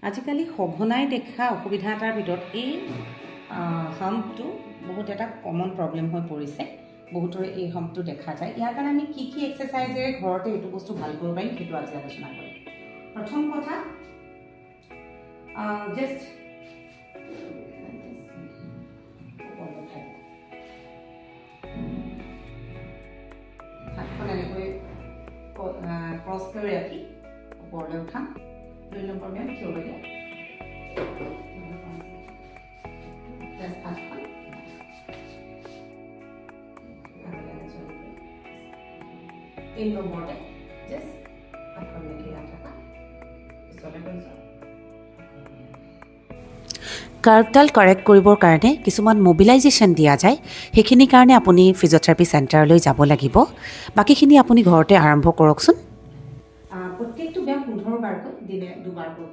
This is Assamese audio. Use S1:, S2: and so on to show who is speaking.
S1: আজিকালি সঘনাই দেখা অসুবিধা এটাৰ ভিতৰত এই হাম্পটো বহুত এটা কমন প্ৰব্লেম হৈ পৰিছে। বহুতৰে এই হাম্পটো দেখা যায়। ইয়াৰ কাৰণে আমি কি কি এক্সাৰচাইজেৰে ঘৰতে এইটো বস্তু ভাল কৰিব পাৰিম সেইটো আজি আলোচনা কৰিম। প্ৰথম কথা জাষ্ট হাতখন এনেকৈ ক্ৰছ কৰি ৰাখি ওপৰলৈ উঠাম। 2 নম্বৰ ব্যায়াম থিয় হৈ দিয়া। হাতখন 3 নম্বৰতে জাষ্ট হাতখন মেলি ৰাখা। পিছলৈ গৈ যোৱা।
S2: কাৰ্ভডাল কাৰেক্ট কৰিবৰ কাৰণে কিছুমান মোবিলাইজেশ্যন দিয়া যায়। সেইখিনিৰ কাৰণে আপুনি ফিজিঅ'থেৰাপি চেণ্টাৰলৈ যাব লাগিব। বাকীখিনি আপুনি ঘৰতে আৰম্ভ কৰকচোন।
S1: প্ৰত্যেকটো ব্যায়াম 15 বাৰকৈ দিনে 2 বাৰকৈ